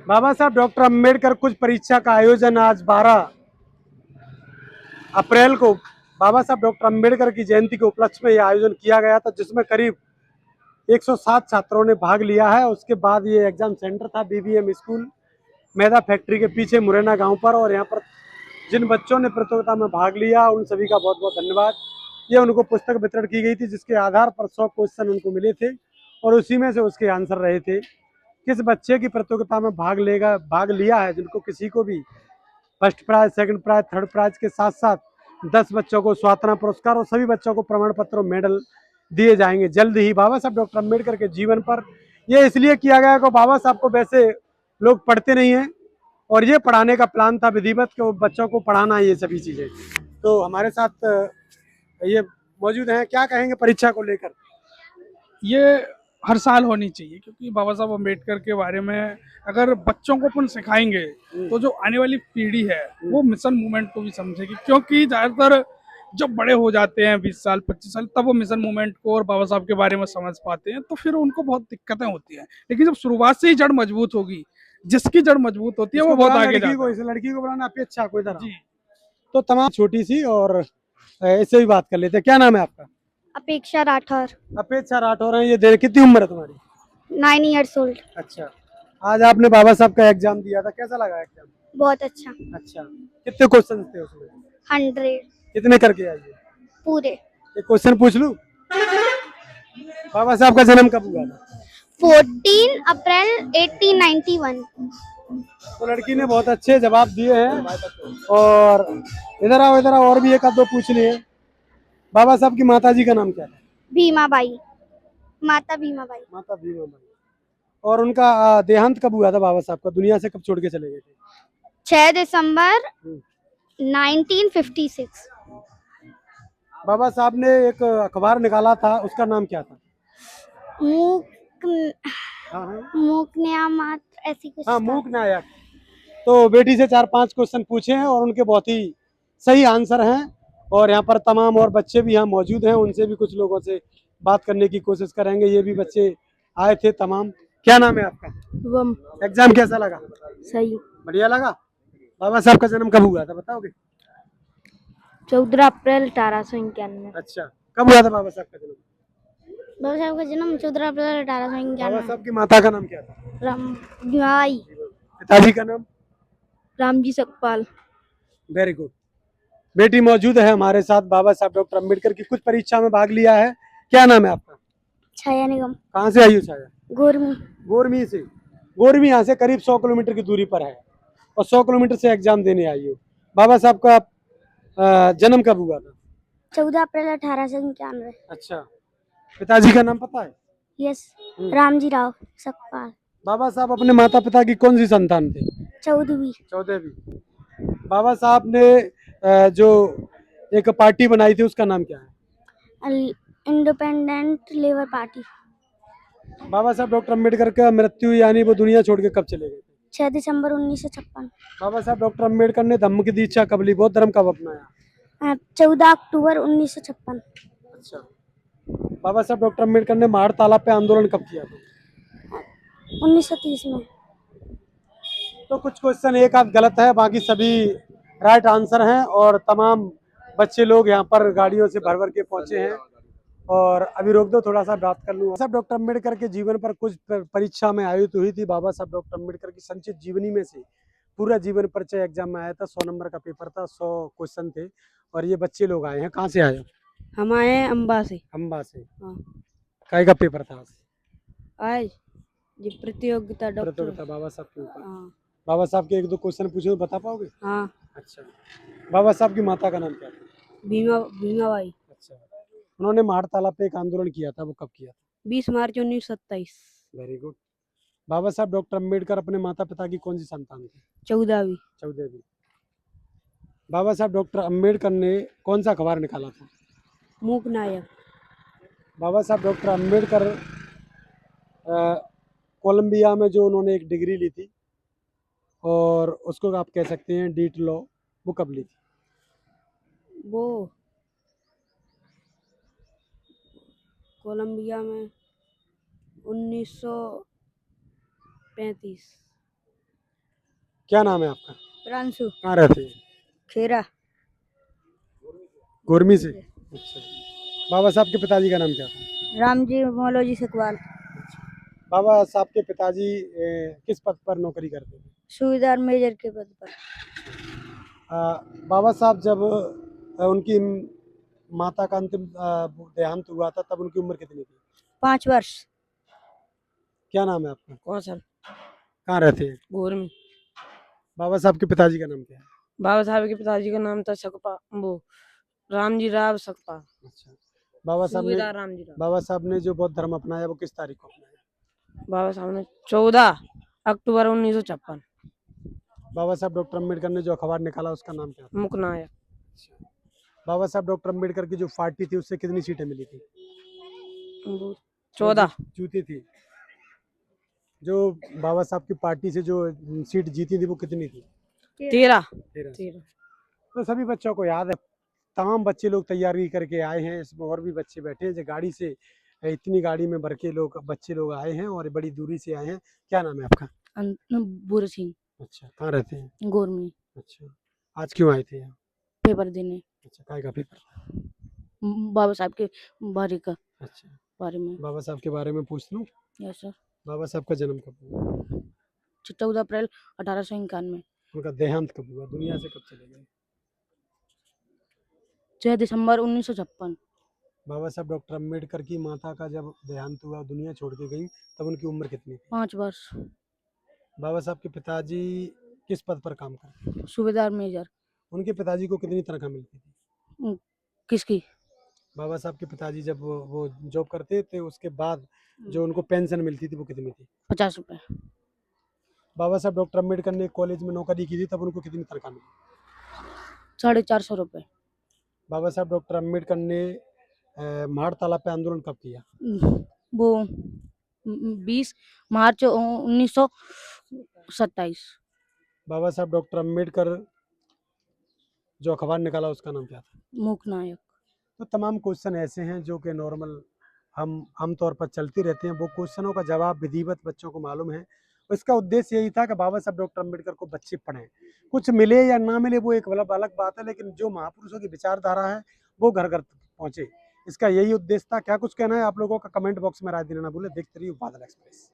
बाबा साहब डॉक्टर अम्बेडकर कुछ परीक्षा का आयोजन आज 12 अप्रैल को बाबा साहब डॉक्टर अम्बेडकर की जयंती के उपलक्ष्य में यह आयोजन किया गया था, जिसमें करीब 107 छात्रों ने भाग लिया है। उसके बाद ये एग्जाम सेंटर था बीबीएम स्कूल मैदा फैक्ट्री के पीछे मुरैना गांव पर, और यहाँ पर जिन बच्चों ने प्रतियोगिता में भाग लिया उन सभी का बहुत बहुत धन्यवाद। ये उनको पुस्तक वितरण की गई थी, जिसके आधार पर 100 क्वेश्चन उनको मिले थे और उसी में से उसके आंसर रहे थे। किस बच्चे की प्रतियोगिता में भाग लिया है, जिनको किसी को भी first prize, second prize, third prize के साथ साथ 10 बच्चों को स्वातना पुरस्कार और सभी बच्चों को प्रमाण पत्र और मेडल दिए जाएंगे जल्द ही। बाबा साहब डॉक्टर अम्बेडकर के जीवन पर यह इसलिए किया गया कि बाबा साहब को वैसे लोग पढ़ते नहीं हैं, और ये पढ़ाने का प्लान था विधिवत के बच्चों को पढ़ाना, ये सभी चीजें। तो हमारे साथ ये मौजूद हैं, क्या कहेंगे परीक्षा को लेकर? ये हर साल होनी चाहिए, क्योंकि बाबा साहब अम्बेडकर के बारे में अगर बच्चों को अपन सिखाएंगे तो जो आने वाली पीढ़ी है वो मिशन मूवमेंट को भी समझेगी। क्योंकि ज्यादातर जब बड़े हो जाते हैं 20 साल 25 साल, तब वो मिशन मूवमेंट को और बाबा साहब के बारे में समझ पाते हैं, तो फिर उनको बहुत दिक्कतें होती हैं। लेकिन जब शुरुआत से ही जड़ मजबूत होगी, जिसकी जड़ मजबूत होती है वो बहुत आगे जाता है। इस लड़की को बनाना अपेक्षा कोई तरह। जी, तो तमाम छोटी सी, और इससे भी बात कर लेते हैं। क्या नाम है आपका? अपेक्षा राठौर। अपेक्षा राठौर है। ये देर कितनी उम्र है तुम्हारी? 9 years old। अच्छा, आज आपने बाबा साहब का एग्जाम दिया था, कैसा लगा एग्जाम? बहुत अच्छा। अच्छा, कितने क्वेश्चन थे उसमें? 100 कितने करके आइए? पूरे। एक क्वेश्चन पूछ लूं? बाबा साहब का जन्म कब हुआ था? 14 अप्रैल 1891। तो लड़की ने बहुत अच्छे जवाब दिए हैं। और इधर आओ, और भी एक आध दो पूछ लिए। बाबा साहब की माता जी का नाम क्या था? भीमाबाई। माता भीमाबाई। माता भीमा बाई। और उनका देहांत कब हुआ था बाबा साहब का? दुनिया से कब छोड़ के चले गए थे? 6 दिसंबर हम्म। 1956। बाबा साहब ने एक अखबार निकाला था, उसका नाम क्या था? मूक हाँ हाँ मूकन्यामात ऐसी कुछ हाँ, था। मूक नायक। तो बेटी से 4-5 क्वेश्चन पूछे हैं और उनके बहुत ही सही आंसर हैं। और यहाँ पर तमाम और बच्चे भी यहाँ मौजूद हैं, उनसे भी कुछ लोगों से बात करने की कोशिश करेंगे। ये भी बच्चे आए थे तमाम। क्या नाम है आपका? वम। एग्जाम कैसा लगा? सही। बढ़िया लगा। बाबा साहब का जन्म कब हुआ था बताओगे? 14 अप्रैल 1891। अच्छा, कब हुआ था बाबा साहब का जन्म? बाबा साहब का जन्म 14 अप्रैल बाबा 1891। साहब की माता का नाम क्या था? राम भीमाबाई। पिताजी का नाम? रामजी सकपाल। Very good. बेटी मौजूद है हमारे साथ, बाबा साहब डॉक्टर अम्बेडकर की कुछ परीक्षा में भाग लिया है। क्या नाम है आपका? छाया निगम। कहाँ से आई हो छाया? गोरमी। गोरमी से। गोरमी यहाँ से करीब 100 किलोमीटर की दूरी पर है, और 100 किलोमीटर से एग्जाम देने आई हो। बाबा साहब का जन्म कब हुआ था? 14 अप्रैल 1891। अच्छा, पिताजी का नाम पता है? यस। रामजी राव सकपाल। बाबा साहब अपने माता पिता की कौन सी संतान थे? 14वीं। 14वीं। बाबा साहब ने जो एक पार्टी बनाई थी उसका नाम क्या है? Independent labour party. बाबा साहब डॉक्टर अम्बेडकर का मृत्यु यानी वो दुनिया छोड़ के कब चले गए थे? 6 दिसंबर 1956। बाबा साहब डॉक्टर अम्बेडकर ने धम्म की दीक्षा कब ली, बौद्ध धर्म कब अपनाया? 14 अक्टूबर 1956। अच्छा, बाबा साहब डॉक्टर अम्बेडकर ने मार तालाब पे आंदोलन कब किया था? 1930 में। तो कुछ क्वेश्चन एक आध गलत है, बाकी सभी राइट आंसर हैं। और तमाम बच्चे लोग यहाँ पर गाड़ियों से भर भर के पहुंचे हैं। और अभी रोक दो, थोड़ा सा बात कर लूँ। साहब डॉक्टर अम्बेडकर के जीवन पर कुछ परीक्षा में आयोजित हुई थी। बाबा साहब डॉक्टर अम्बेडकर की संक्षिप्त जीवनी में से पूरा जीवन परिचय एग्जाम में आया था। 100 नंबर का पेपर था, 100 क्वेश्चन थे। और ये बच्चे लोग आए हैं, कहाँ से आए हो? हम आए हैं अम्बा से। अम्बा से। हाँ। काय का पेपर था आज? आज जी प्रतियोगिता डॉक्टर। प्रतियोगिता बाबा साहब के ऊपर। हाँ। बाबा साहब के एक दो क्वेश्चन पूछे तो बता पाओगे? हाँ। अच्छा, बाबा साहब की माता का नाम क्या था? भीमाबाई। अच्छा, उन्होंने मार तालाब पे एक आंदोलन किया था, वो कब किया था? 20 मार्च 1927। Very good. बाबा साहब डॉक्टर अम्बेडकर अपने माता पिता की कौन सी संतान थे? 14वीं। 14वीं। बाबा साहब डॉक्टर अम्बेडकर ने कौन सा अखबार निकाला था? मूक नायक। बाबा साहब डॉक्टर अम्बेडकर कोलंबिया में जो उन्होंने एक डिग्री ली थी, और उसको आप कह सकते हैं डीट लॉ, वो कब ली थी? वो कोलंबिया में 1935। क्या नाम है आपका? प्रांशु कहाँ रहते हैं? खेरा गोरमी से। अच्छा। बाबा साहब के पिताजी का नाम क्या था? रामजी मौलवी सकवाल बाबा साहब के पिताजी किस पद पर नौकरी करते थे? सूबेदार मेजर के पद पर बाबा साहब जब उनकी माता का अंतिम देहांत हुआ था तब उनकी उम्र कितनी थी? 5 वर्ष क्या नाम है आपका? कौशल कहाँ रहते हैं? गोरमी। बाबा साहब के पिताजी का नाम क्या है? बाबा साहब के पिताजी का नाम था सकपा, वो रामजी राव सकपा, अच्छा। बाबा साहब ने सूबेदार रामजी राव। बाबा साहब ने जो बौद्ध धर्म अपनाया वो किस तारीख को अपनाया? बाबा साहब ने 14 अक्टूबर 1956 बाबा साहब डॉक्टर अम्बेडकर ने जो अखबार निकाला उसका नाम क्या था? मुकनायक। बाबा साहब डॉक्टर अम्बेडकर की जो पार्टी थी उससे कितनी सीटें मिली थी? वो 14 जीती थी। जो बाबा साहब की पार्टी से जो सीट जीती थी वो कितनी थी? 13 13। तो सभी बच्चों को याद है। तमाम बच्चे लोग तैयारी करके आए हैं, इसमें और भी बच्चे बैठे हैं जो गाड़ी से इतनी गाड़ी में भर के लोग बच्चे लोग आए हैं और बड़ी दूरी से आए हैं। क्या नाम है आपका? बुर सिंह अच्छा। कहाँ रहते हैं? गोरमी अच्छा। आज क्यों आए थे यहाँ? पेपर देने अच्छा। काय का पेपर? बाबा साहब के बारे का अच्छा। बारे में बाबा साहब के बारे में पूछ लूँ? यस सर बाबा साहब का जन्म कब हुआ? 14 अप्रैल 1891 उनका देहांत कब हुआ? दुनिया से कब चले गए? 6 दिसंबर 1956 बाबा साहब डॉक्टर अम्बेडकर की माता का जब देहांत हुआ दुनिया छोड़ के गई तब उनकी उम्र कितनी थी? 5 वर्ष बाबा साहब के पिताजी किस पद पर काम करते थे? सूबेदार मेजर उनके पिताजी को कितनी तनख्वाह मिलती थी? किसकी बाबा साहब के पिताजी जब वो जॉब करते थे उसके बाद जो उनको पेंशन मिलती थी वो कितनी थी? 50 रुपए बाबा साहब डॉक्टर अम्बेडकर ने कॉलेज में नौकरी की थी तब उनको कितनी तनख्वाह मिली? 450 रुपए बाबा साहब डॉक्टर अम्बेडकर ने महाड़ तालाब पे आंदोलन कब किया? वो 20 मार्च 1927 बाबा साहब डॉक्टर अम्बेडकर जो अखबार निकाला उसका नाम क्या था? मूकनायक तो तमाम क्वेश्चन ऐसे हैं जो कि नॉर्मल हम आमतौर पर चलते रहते हैं। वो क्वेश्चनों का जवाब विधिवत बच्चों को मालूम है। इसका उद्देश्य यही था कि बाबा साहब डॉक्टर अम्बेडकर को बच्चे पढ़ें। कुछ मिले या ना मिले वो एक अलग बात है, लेकिन जो महापुरुषों की विचारधारा है वो घर घर पहुंचे। इसका यही उद्देश्य था। क्या कुछ कहना है आप लोगों का? कमेंट बॉक्स में राय देना ना भूलें। देखते रहिए बादल एक्सप्रेस।